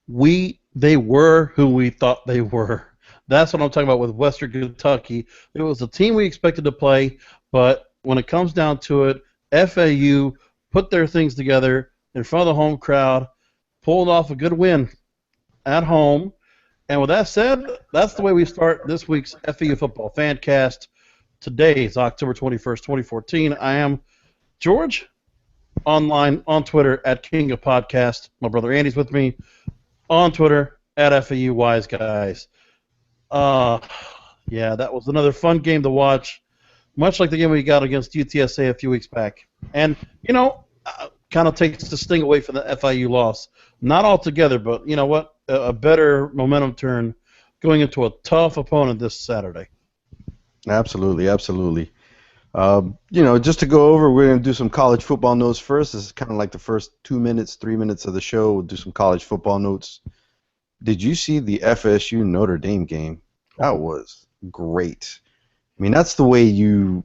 they were who we thought they were. That's what I'm talking about with Western Kentucky. It was a team we expected to play, but when it comes down to it, FAU put their things together in front of the home crowd, pulled off a good win at home. And with that said, that's the way we start this week's FAU Football Fancast. Today is October 21st, 2014. I am George, online on Twitter at King of Podcast. My brother Andy's with me on Twitter at FAU Wise Guys. Yeah, that was another fun game to watch, much like the game we got against UTSA a few weeks back. And, kind of takes the sting away from the FIU loss. Not altogether, but you know what? A better momentum turn going into a tough opponent this Saturday. Absolutely, absolutely. Just to go over, we're going to do some college football notes first. This is kind of like the first 2 minutes, 3 minutes of the show. We'll do some college football notes. Did you see the FSU Notre Dame game? That was great. I mean, that's the way you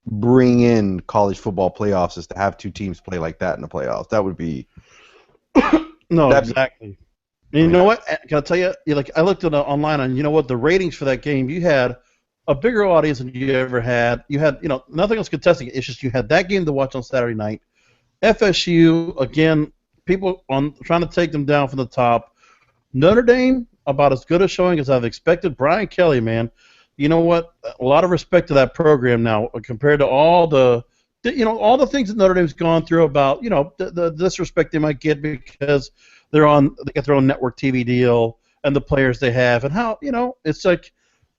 bring in college football playoffs, is to have two teams play like that in the playoffs. That would be no, exactly. And you know what? Can I tell you? I looked at online, and you know what? The ratings for that game, you had a bigger audience than you ever had. You had, nothing else contesting it. It's just you had that game to watch on Saturday night. FSU, again, people trying to take them down from the top. Notre Dame, about as good a showing as I've expected. Brian Kelly, man, you know what? A lot of respect to that program now compared to all the things that Notre Dame's gone through about, the disrespect they might get because they got their own network TV deal and the players they have and how, it's like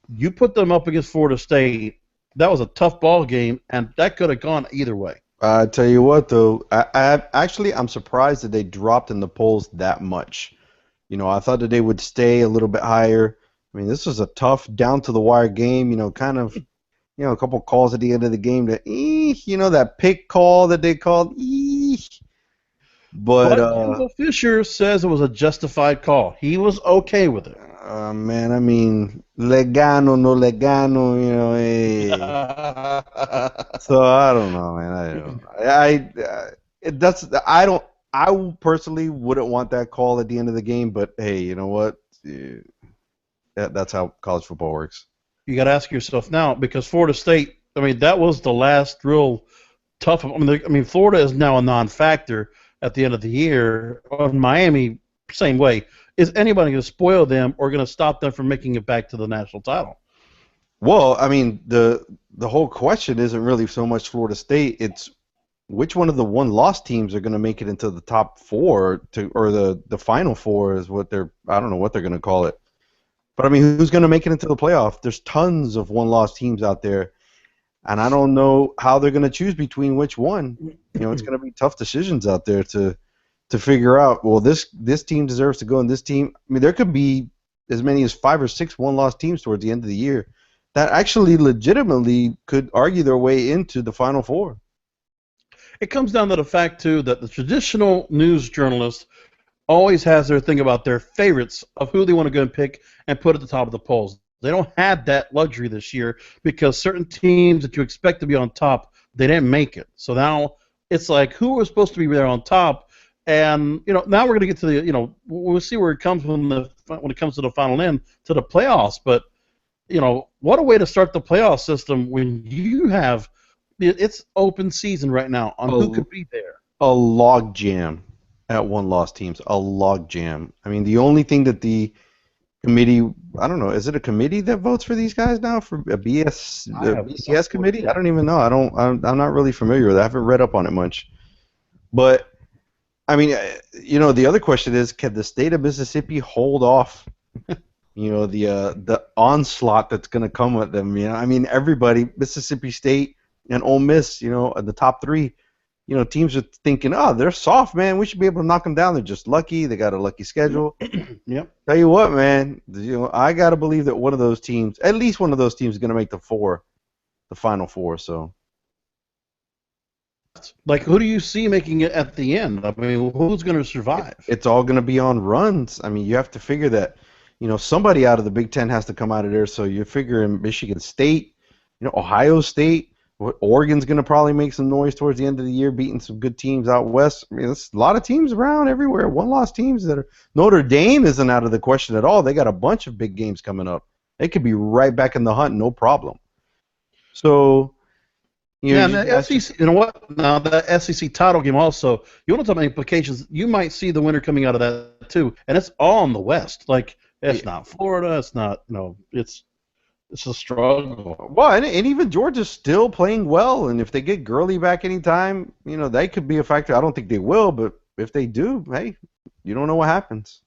you put them up against Florida State. That was a tough ball game, and that could have gone either way. I tell you what, though, I'm surprised that they dropped in the polls that much. I thought that they would stay a little bit higher. I mean, this was a tough, down-to-the-wire game, a couple calls at the end of the game that, that pick call that they called, But Jimbo Fisher says it was a justified call. He was okay with it. Man, I mean, legano, no legano, hey. So I don't know, man. I personally wouldn't want that call at the end of the game, but hey, you know what? That's how college football works. You got to ask yourself now, because Florida State, that was the last real tough. Florida is now a non-factor at the end of the year. Miami, same way. Is anybody going to spoil them or going to stop them from making it back to the national title? Well, the whole question isn't really so much Florida State. It's which one of the one-loss teams are going to make it into the top four or the final four is what I don't know what they're going to call it. But, who's going to make it into the playoff? There's tons of one-loss teams out there, and I don't know how they're going to choose between which one. It's going to be tough decisions out there to figure out, well, this team deserves to go and this team. There could be as many as 5 or 6 one-loss teams towards the end of the year that actually legitimately could argue their way into the Final Four. It comes down to the fact, too, that the traditional news journalist always has their thing about their favorites of who they want to go and pick and put at the top of the polls. They don't have that luxury this year because certain teams that you expect to be on top, they didn't make it. So now it's like, who was supposed to be there on top? And, now we're going to get to the, we'll see where it comes when it comes to the final end, to the playoffs. But, what a way to start the playoff system when you have, it's open season right now on who could be there. A log jam at one-loss teams, a log jam. The only thing that the committee, I don't know, is it a committee that votes for these guys now, for a BCS committee? I don't even know. I'm not really familiar with it. I haven't read up on it much. But, the other question is, can the state of Mississippi hold off, the onslaught that's going to come with them? Everybody, Mississippi State and Ole Miss, the top 3, teams are thinking, oh, they're soft, man. We should be able to knock them down. They're just lucky. They got a lucky schedule. Yep. Tell you what, man. I got to believe that one of those teams, at least one of those teams, is going to make the Final Four. So, like, who do you see making it at the end? Who's going to survive? It's all going to be on runs. You have to figure that, somebody out of the Big Ten has to come out of there. So you're figuring Michigan State, Ohio State. Oregon's going to probably make some noise towards the end of the year, beating some good teams out west. I mean, there's a lot of teams around everywhere. One-loss teams that are. Notre Dame isn't out of the question at all. They got a bunch of big games coming up. They could be right back in the hunt, no problem. So, yeah, and the SEC. You know what? Now the SEC title game also. You want to talk about implications? You might see the winner coming out of that too, and it's all in the West. Like it's not Florida. It's not. It's a struggle. Well, and even Georgia's still playing well, and if they get Gurley back anytime, that could be a factor. I don't think they will, but if they do, hey, you don't know what happens.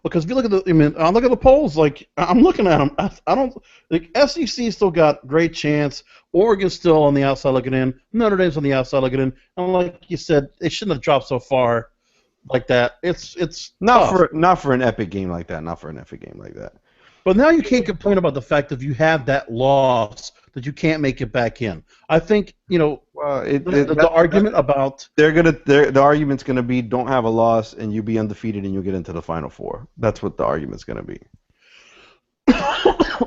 Because if you look at look at the polls. Like I'm looking at them, I don't. Like SEC still got great chance. Oregon's still on the outside looking in. Notre Dame's on the outside looking in. And like you said, it shouldn't have dropped so far like that. It's not for an epic game like that. Not for an epic game like that. But now you can't complain about the fact that if you have that loss that you can't make it back in. I think the argument about the argument's gonna be don't have a loss and you be undefeated and you'll get into the Final Four. That's what the argument's gonna be.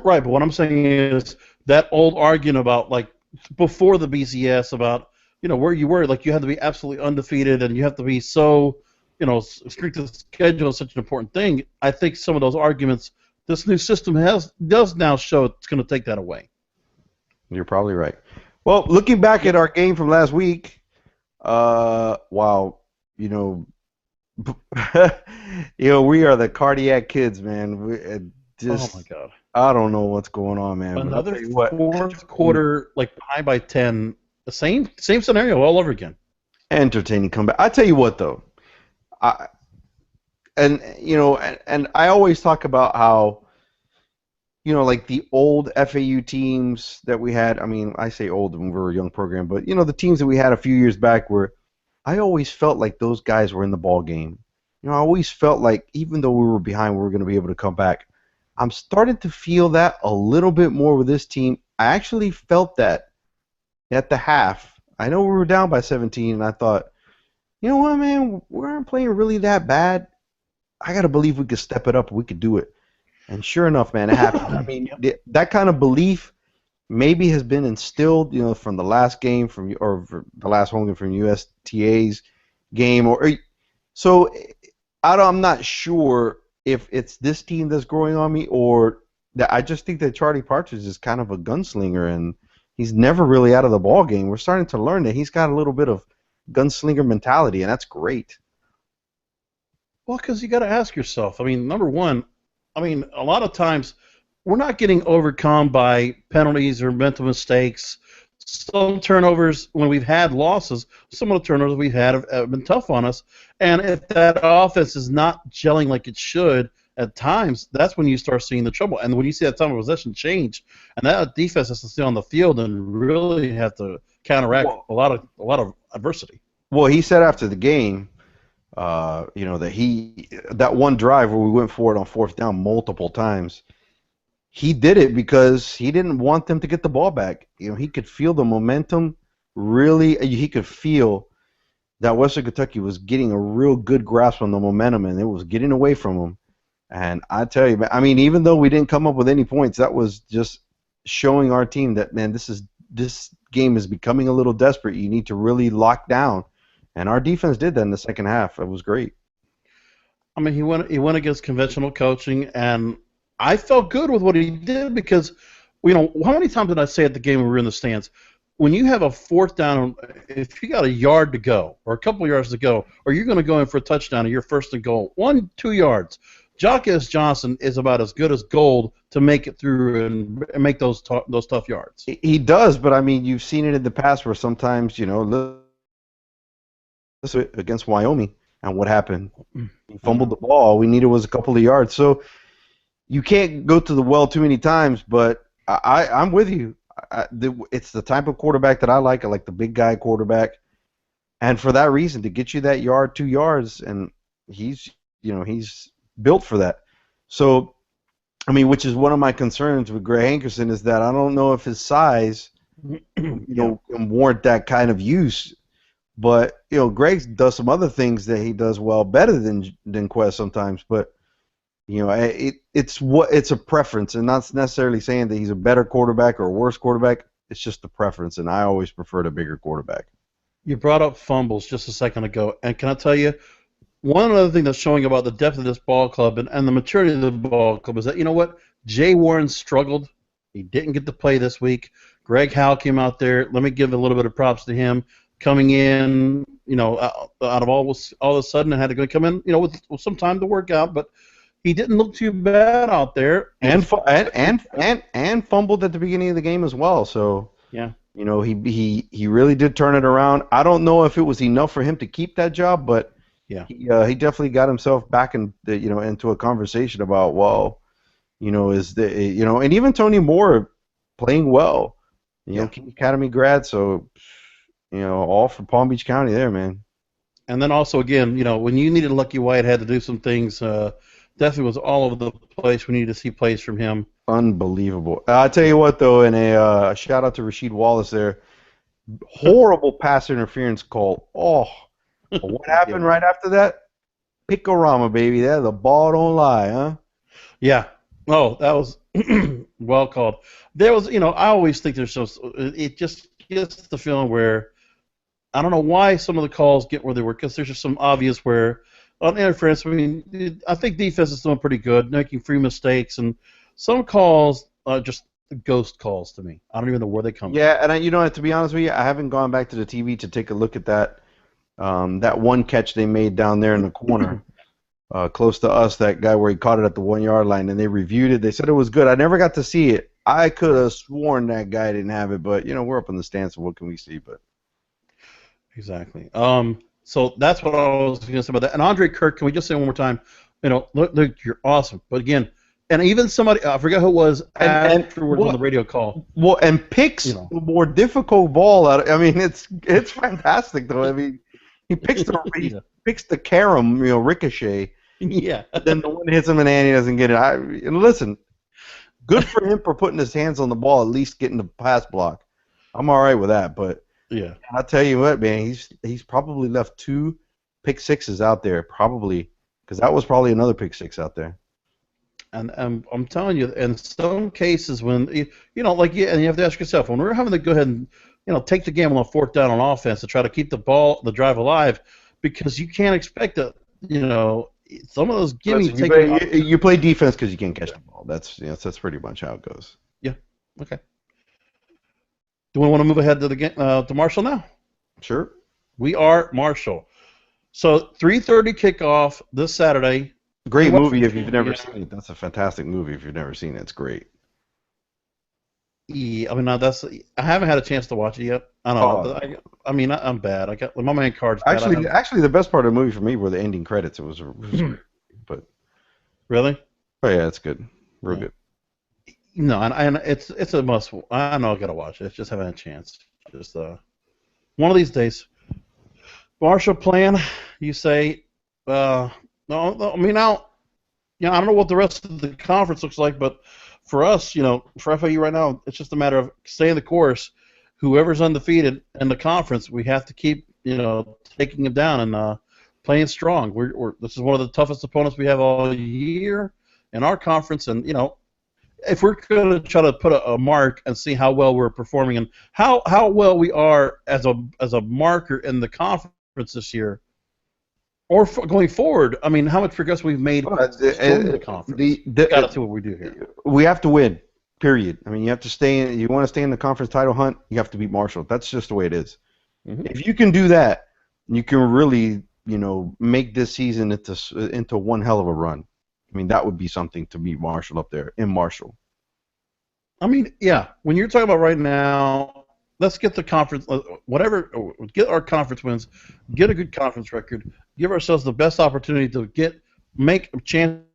Right, but what I'm saying is that old argument about like before the BCS about where you were, like you have to be absolutely undefeated and you have to be so strict to schedule is such an important thing. I think some of those arguments this new system does now show it's going to take that away. You're probably right. Well, looking back at our game from last week, wow, we are the cardiac kids, man. Oh my God. I don't know what's going on, man. Another fourth quarter, like behind by 10, the same scenario all over again. Entertaining comeback. I tell you what, though, and I always talk about how, like the old FAU teams that we had. I mean, I say old when we were a young program, but the teams that we had a few years back where I always felt like those guys were in the ball game. I always felt like even though we were behind, we were going to be able to come back. I'm starting to feel that a little bit more with this team. I actually felt that at the half. I know we were down by 17, and I thought, you know what, man, we aren't playing really that bad. I got to believe we could step it up. We could do it. And sure enough, man, it happened. I mean, that kind of belief maybe has been instilled, from the last game or the last home game from USTA's game. So I'm not sure if it's this team that's growing on me or that. I just think that Charlie Partridge is kind of a gunslinger, and he's never really out of the ball game. We're starting to learn that he's got a little bit of gunslinger mentality, and that's great. Well, because you got to ask yourself. I mean, number one, a lot of times we're not getting overcome by penalties or mental mistakes. Some turnovers, when we've had losses, some of the turnovers we've had have been tough on us. And if that offense is not gelling like it should at times, that's when you start seeing the trouble. And when you see that time of possession change, and that defense has to stay on the field and really have to counteract a lot of adversity. Well, he said after the game, that one drive where we went for it on fourth down multiple times, he did it because he didn't want them to get the ball back. He could feel the momentum. Really, he could feel that Western Kentucky was getting a real good grasp on the momentum, and it was getting away from them. And I tell you, man, even though we didn't come up with any points, that was just showing our team that, man, this game is becoming a little desperate. You need to really lock down. And our defense did that in the second half. It was great. He went against conventional coaching, and I felt good with what he did because, how many times did I say at the game when we were in the stands, when you have a fourth down, if you got a yard to go or a couple of yards to go, or you're going to go in for a touchdown and you're first and goal, 1-2 yards, Jacques Johnson is about as good as gold to make it through and make those tough yards. He does, but you've seen it in the past where sometimes, against Wyoming, and what happened? He fumbled the ball. All we needed was a couple of yards. So you can't go to the well too many times, but I'm with you. It's the type of quarterback that I like. I like the big guy quarterback, and for that reason, to get you that yard, 2 yards, and he's built for that. So, which is one of my concerns with Greg Hankerson is that I don't know if his size, can warrant that kind of use. But Greg does some other things that he does well, better than Quest sometimes. But it's a preference, and not necessarily saying that he's a better quarterback or a worse quarterback. it's just the preference, and I always preferred a bigger quarterback. You brought up fumbles just a second ago, and can I tell you, one other thing that's showing about the depth of this ball club and the maturity of the ball club is that, you know what? Jay Warren struggled. He didn't get to play this week. Greg Howe came out there. Let me give a little bit of props to him. Coming in, out of all of a sudden, and had to come in, with some time to work out, but he didn't look too bad out there. And fumbled at the beginning of the game as well. So yeah, he really did turn it around. I don't know if it was enough for him to keep that job, but yeah, he definitely got himself back into a conversation about, and even Tony Moore playing well, King Academy grad, so all for Palm Beach County there, man. And then also again, when you needed Lucky Whitehead to do some things, definitely was all over the place. We needed to see plays from him. Unbelievable. I tell you what, though, and a shout out to Rasheed Wallace there. Horrible pass interference call. Oh, what happened right after that? Picorama, baby. There, the ball don't lie, huh? Yeah. Oh, that was well called. There was, I always think there's it just gets the feeling where I don't know why some of the calls get where they were, because there's just some obvious where on interference. I mean, I think defense is doing pretty good, making free mistakes, and some calls are just ghost calls to me. I don't even know where they come from. Yeah, and to be honest with you, I haven't gone back to the TV to take a look at that one catch they made down there in the corner. Close to us, that guy where he caught it at the 1 yard line, and they reviewed it. They said it was good. I never got to see it. I could have sworn that guy didn't have it, but we're up in the stands, so what can we see? But exactly. So that's what I was going to say about that. And Andre Kirk, can we just say one more time? Look, you're awesome. But again, and even somebody, I forget who it was afterwards on the radio call. Well, and picks the more difficult ball out. I mean, it's fantastic though. I mean, he picks the carom, ricochet. Yeah. Then the one hits him and he doesn't get it. Listen, good for him for putting his hands on the ball, at least getting the pass block. I'm all right with that, but yeah, I'll tell you what, man, he's probably left 2 pick sixes out there, probably, because that was probably another pick six out there. And I'm telling you, in some cases when and you have to ask yourself, when we're having to go ahead and take the gamble on 4th down on offense to try to keep the drive alive, because you can't expect that some of those gimmies. You play defense because you can't catch the ball. That's pretty much how it goes. Yeah. Okay. Do we want to move ahead to the game to Marshall now? Sure. We are Marshall. So 3:30 kickoff this Saturday. Great movie if you've never seen it. That's a fantastic movie if you've never seen it. It's great. Yeah, I mean, I haven't had a chance to watch it yet. I don't know. I'm bad. I got my man cards. Actually, the best part of the movie for me were the ending credits. It was great, but really. Oh yeah, it's good. Real good. No, and it's a must. I know I gotta watch it. It's just haven't had a chance. Just one of these days. Marshall playing. You say. No, I mean now. I don't know what the rest of the conference looks like, but for us, for FAU right now, it's just a matter of staying the course. Whoever's undefeated in the conference, we have to keep, taking them down and playing strong. This is one of the toughest opponents we have all year in our conference, and if we're going to try to put a mark and see how well we're performing and how well we are as a marker in the conference this year. Or going forward, I mean, how much progress we've made in the conference. Got to see what we do here. We have to win, period. I mean, you have to stay in. You want to stay in the conference title hunt, you have to beat Marshall. That's just the way it is. Mm-hmm. If you can do that, you can really, make this season into one hell of a run. I mean, that would be something to beat Marshall up there in Marshall. I mean, yeah. When you're talking about right now, let's get the conference, get our conference wins, get a good conference record, give ourselves the best opportunity to make chances.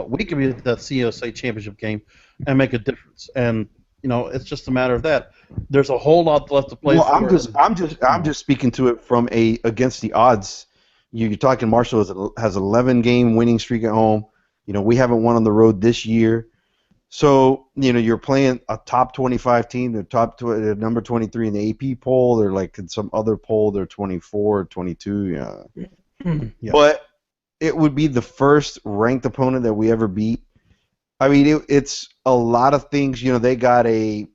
We can be at that CUSA championship game and make a difference. And it's just a matter of that. There's a whole lot left to play. Well, I'm just speaking to it from against the odds. You're talking Marshall has 11 game winning streak at home. We haven't won on the road this year. So, you're playing a top 25 team. They're number 23 in the AP poll. They're like in some other poll, they're 24, 22. Yeah. Yeah. But it would be the first ranked opponent that we ever beat. I mean, it's a lot of things. They got I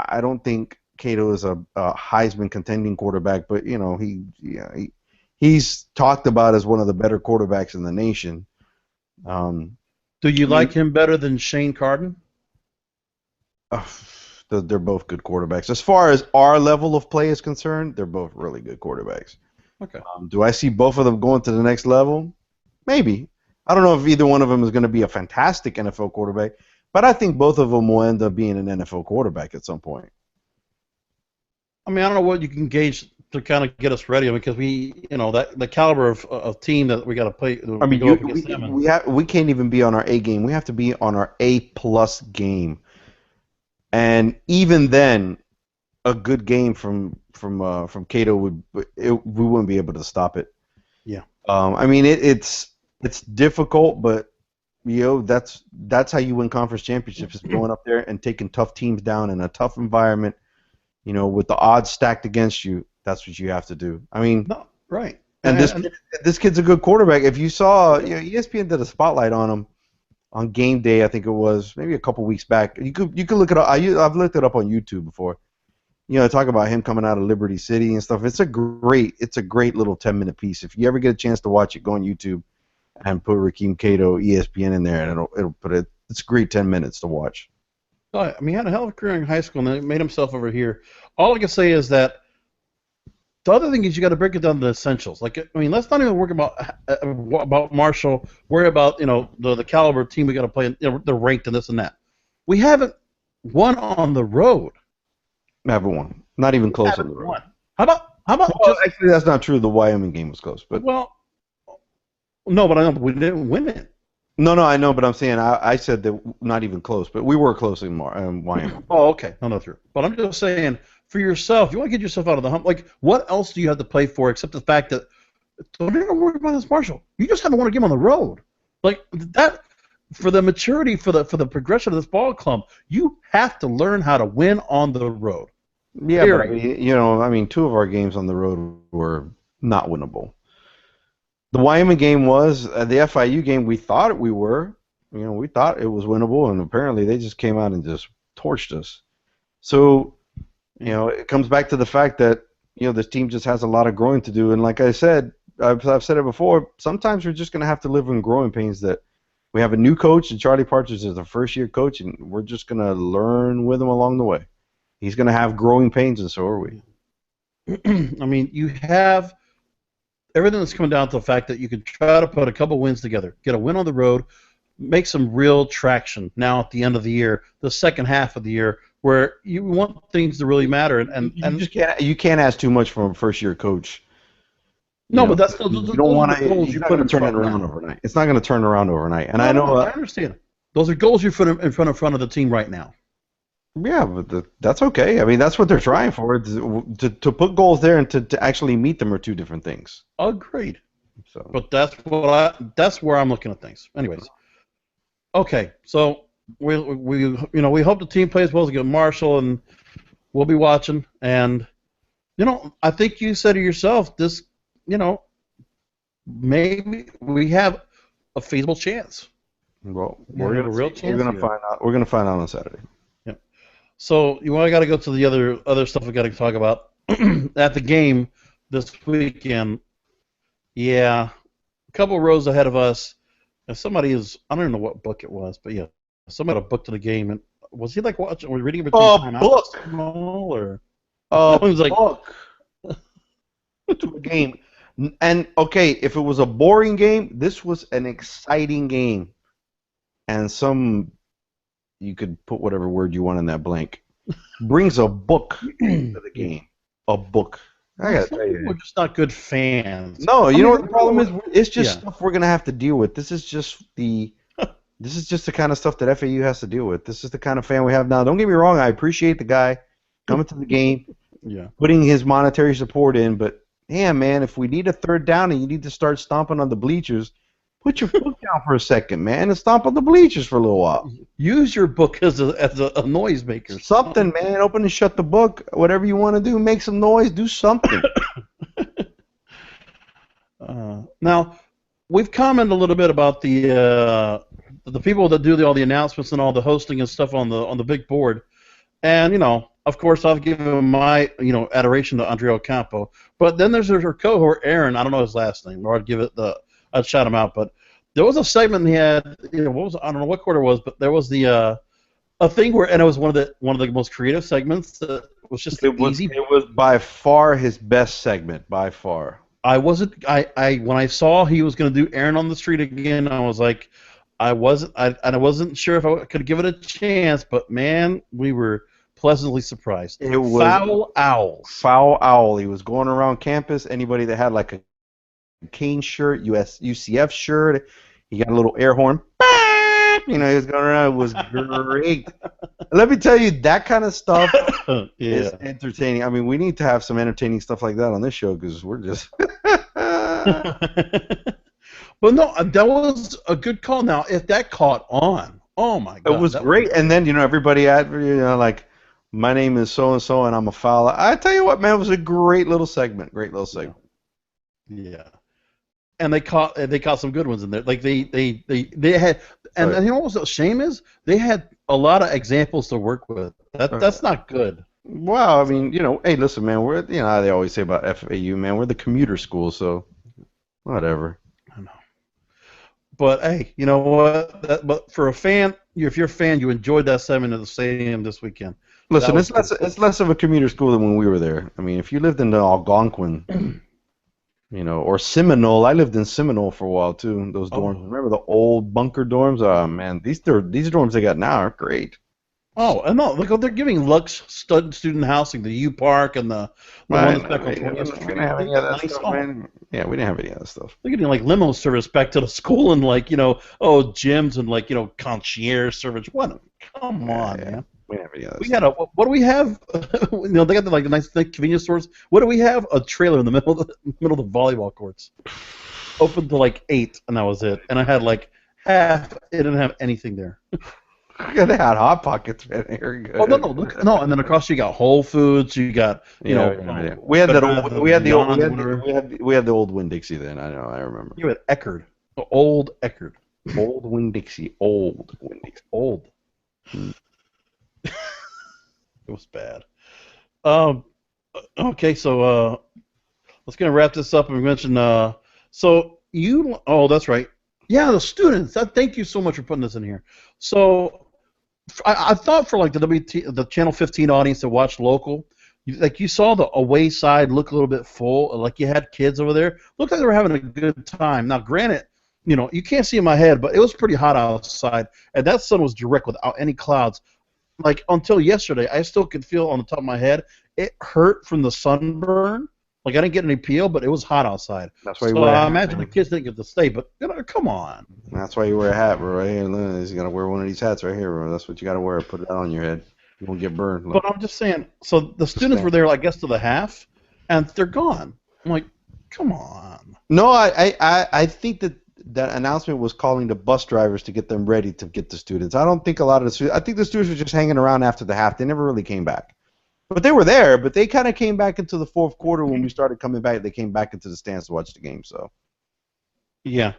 I don't think Cato is a Heisman contending quarterback, but he's talked about as one of the better quarterbacks in the nation. Do you like him better than Shane Carden? They're both good quarterbacks. As far as our level of play is concerned, they're both really good quarterbacks. Okay. Do I see both of them going to the next level? Maybe. I don't know if either one of them is going to be a fantastic NFL quarterback, but I think both of them will end up being an NFL quarterback at some point. I mean, I don't know what you can gauge to kind of get us ready, because the caliber of team that we got to play. I mean, we can't even be on our A game. We have to be on our A+ game, and even then, a good game from Cato we wouldn't be able to stop it. Yeah. I mean, it's difficult, but that's how you win conference championships, is going up there and taking tough teams down in a tough environment. With the odds stacked against you, that's what you have to do. I mean, no, right. And this kid's a good quarterback. If you saw, ESPN did a spotlight on him on game day. I think it was maybe a couple weeks back. You could look it up. I've looked it up on YouTube before. Talk about him coming out of Liberty City and stuff. It's a great little 10-minute piece. If you ever get a chance to watch it, go on YouTube and put Rakeem Cato ESPN in there, and it'll put it. It's a great 10 minutes to watch. Oh, I mean, he had a hell of a career in high school, and then he made himself over here. All I can say is that the other thing is you got to break it down to the essentials. Like, I mean, let's not even worry about Marshall. Worry about the caliber of team we got to play. The ranked and this and that. We haven't won on the road. Haven't won. Not even close on the road. How about? Well, actually, that's not true. The Wyoming game was close, but no, but I know we didn't win it. No, I know, but I'm saying I said that not even close, but we were close in Wyoming. Oh, okay. No, true. But I'm just saying, for yourself, you want to get yourself out of the hump. Like, what else do you have to play for except the fact that don't even worry about this Marshall. You just haven't won a game on the road. Like that, for the maturity, for the progression of this ball club, you have to learn how to win on the road. Yeah, but I mean, 2 of our games on the road were not winnable. The Wyoming game was. The FIU game, we thought we were. We thought it was winnable, and apparently they just came out and just torched us. So, it comes back to the fact that, this team just has a lot of growing to do. And like I said, I've said it before, sometimes we're just going to have to live in growing pains that we have a new coach, and Charlie Partridge is a first-year coach, and we're just going to learn with him along the way. He's going to have growing pains, and so are we. I mean, you have everything that's coming down to the fact that you can try to put a couple wins together, get a win on the road, make some real traction now at the end of the year, the second half of the year, where you want things to really matter. And you can't ask too much from a first-year coach. No, but that's you don't want to. You're not going to turn it around overnight. It's not going to turn around overnight. And I know. I understand. Those are goals you put in front of the team right now. Yeah, but that's okay. I mean, that's what they're trying for. To put goals there and to actually meet them are 2 different things. Agreed. So. But that's where I'm looking at things. Anyways. Okay, so we hope the team plays well as against Marshall, and we'll be watching. And I think you said to yourself, this, maybe we have a feasible chance. Well, we're going to find out. We're going to find out on Saturday. Yeah. So I got to go to the other stuff we got to talk about at the game this weekend. Yeah, a couple rows ahead of us. And somebody is, I don't even know what book it was, but yeah, somebody had a book to the game. And was he like watching or reading between timeouts? Or was like book to a game. And okay, if it was a boring game, this was an exciting game. And you could put whatever word you want in that blank. Brings a book to the game. A book. I gotta tell you, we're just not good fans. No, what the problem is? It's just stuff we're gonna have to deal with. This is just the kind of stuff that FAU has to deal with. This is the kind of fan we have now. Don't get me wrong. I appreciate the guy coming to the game, putting his monetary support in. But damn, man, if we need a third down and you need to start stomping on the bleachers, put your foot down for a second, man, and stomp on the bleachers for a little while. Use your book as a noise maker. Something, man. Open and shut the book. Whatever you want to do, make some noise. Do something. Now, we've commented a little bit about the people that do all the announcements and all the hosting and stuff on the big board, and of course, I've given my adoration to Andrea Ocampo. But then there's her cohort Aaron. I don't know his last name, or I'd shout him out. But there was a segment he had. I don't know what quarter it was, but there was the a thing where, and it was one of the most creative segments. That was just easy. It was by far his best segment, by far. I when I saw he was going to do Aaron on the street again, I was like, I wasn't sure if I could give it a chance, but man, we were pleasantly surprised. It was Foul Owl. Foul Owl. He was going around campus. Anybody that had like a Kane shirt, UCF shirt, he got a little air horn. He was going around. It was great. Let me tell you, that kind of stuff is entertaining. I mean, we need to have some entertaining stuff like that on this show because we're just. But no, that was a good call. Now, if that caught on, oh my God, it was great. And then everybody had like, my name is so and so, and I'm a foul. I tell you what, man, it was a great little segment. Great little segment. Yeah. And they caught some good ones in there. Like they had, and you know what the shame is? They had a lot of examples to work with. That's not good. Well, I mean, hey, listen, man, we're how they always say about FAU, man, we're the commuter school, so whatever. I know. But hey, you know what? But for a fan, if you're a fan, you enjoyed that segment at the stadium this weekend. Listen, it's less of a commuter school than when we were there. I mean, if you lived in Algonquin. Or Seminole. I lived in Seminole for a while too. Those dorms. Remember the old bunker dorms? Oh man, these dorms they got now are great. Oh, and no, look, they're giving Lux student housing, the U Park, and the one that's back on 20th Street. Yeah, we didn't have any of that stuff. They're getting like limo service back to the school and gyms and concierge service. What? Come on, man. We didn't have any of that. We had what do we have? They got the nice convenience stores. What do we have? A trailer in the middle of the volleyball courts, open to 8, and that was it. And I had half. It didn't have anything there. They had Hot Pockets, man. They're good. Oh no! And then across you got Whole Foods. You got we had the old Winn-Dixie then. I know. I remember. You had Eckerd, old Eckerd. Old Winn-Dixie. Old Winn-Dixie. Old. It was bad. Okay, so let's gonna wrap this up. And we mentioned that's right. Yeah, the students. Thank you so much for putting this in here. So I thought for the Channel 15 audience that watched local, you saw the away side look a little bit full, like you had kids over there. Looked like they were having a good time. Now, granted, you can't see in my head, but it was pretty hot outside, and that sun was direct without any clouds. Like, until yesterday, I still could feel on the top of my head, it hurt from the sunburn. Like, I didn't get any peel, but it was hot outside. That's why you wear a hat. I imagine the kids didn't get to stay, but, come on. That's why you wear a hat, bro, right here. He's got to wear one of these hats right here, bro. That's what you got to wear. Put it on your head. You won't get burned. Look. But I'm just saying, so the students were there, I guess, to the half, and they're gone. I'm like, come on. No, I think that announcement was calling the bus drivers to get them ready to get the students. I don't think a lot of the students. I think the students were just hanging around after the half. They never really came back. But they were there, but they kind of came back into the fourth quarter when we started coming back. They came back into the stands to watch the game. So. Yeah.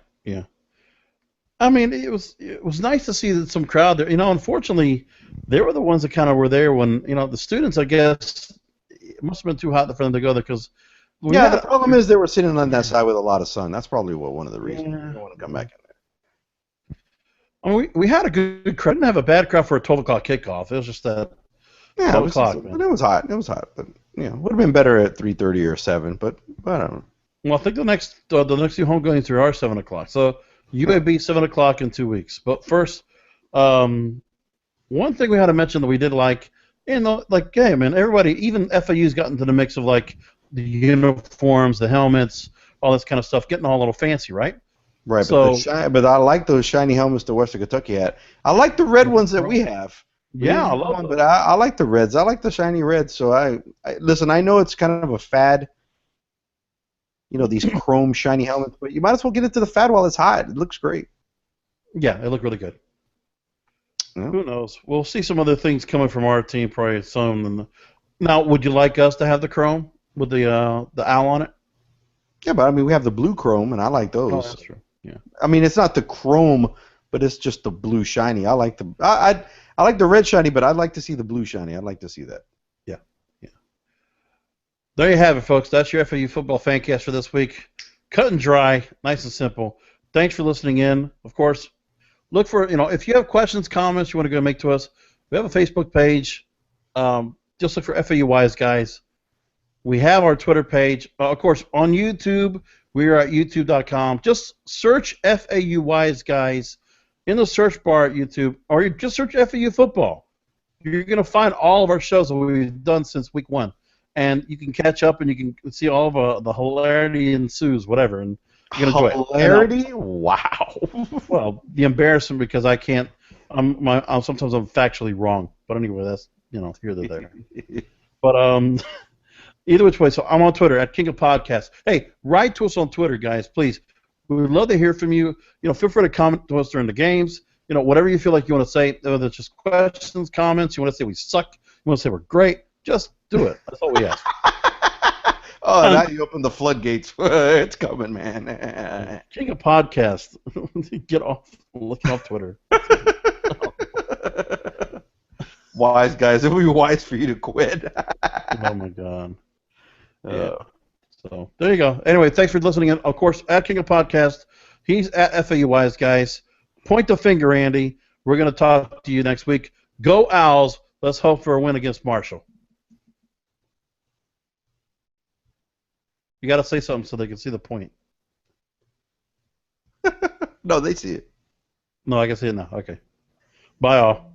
I mean, it was nice to see that some crowd there. Unfortunately, they were the ones that kind of were there when the students. I guess it must have been too hot for them to go there because. The problem is they were sitting on that side with a lot of sun. That's probably one of the reasons they don't want to come back in there. I mean, we had a good crowd. Didn't have a bad crowd for a 12 o'clock kickoff. It was just that 12 o'clock. But it was hot. But would have been better at 3:30 or 7. But I don't know. Well, I think the next two home games are 7 o'clock. So UAB 7 o'clock in 2 weeks. But first, one thing we had to mention that we did hey man, everybody, even FAU's got into the mix of the uniforms, the helmets, all this kind of stuff, getting all a little fancy, right? Right, so, but I like those shiny helmets the Western Kentucky had. I like the red ones that we have. Yeah, I love them. But I like the reds. I like the shiny reds. So I listen, I know it's kind of a fad, these chrome shiny helmets, but you might as well get into the fad while it's hot. It looks great. Yeah, it looked really good. Yeah. Who knows? We'll see some other things coming from our team probably soon. Now, would you like us to have the chrome with the owl on it? Yeah, but I mean we have the blue chrome, and I like those. Oh, that's true. Yeah. I mean it's not the chrome, but it's just the blue shiny. I like the red shiny, but I'd like to see the blue shiny. I'd like to see that. There you have it, folks. That's your FAU football Fancast for this week. Cut and dry, nice and simple. Thanks for listening in. Of course, look for, if you have questions, comments you want to go make to us, we have a Facebook page. Just look for FAU Wise Guys. We have our Twitter page. Of course, on YouTube, we are at youtube.com. Just search FAU Wise Guys in the search bar at YouTube, or you just search FAU Football. You're going to find all of our shows that we've done since week 1. And you can catch up and you can see all of the hilarity ensues, whatever. And you're going to enjoy it. Hilarity? Wow. Well, the embarrassment because I can't. Sometimes I'm factually wrong. But anyway, that's here to there. But either which way, so I'm on Twitter at King of Podcasts. Hey, write to us on Twitter, guys, please. We would love to hear from you. Feel free to comment to us during the games. Whatever you feel like you want to say, whether it's just questions, comments, you want to say we suck, you want to say we're great, just do it. That's all we ask. Oh, now you open the floodgates. It's coming, man. King of Podcasts. Get off. Looking off Twitter. Wise guys, it would be wise for you to quit. Oh my God. Yeah. So there you go. Anyway, thanks for listening. In. Of course, at King of Podcast, he's at FAU Wise Guys. Point the finger, Andy. We're going to talk to you next week. Go Owls. Let's hope for a win against Marshall. You got to say something so they can see the point. No, they see it. No, I can see it now. Okay. Bye, all.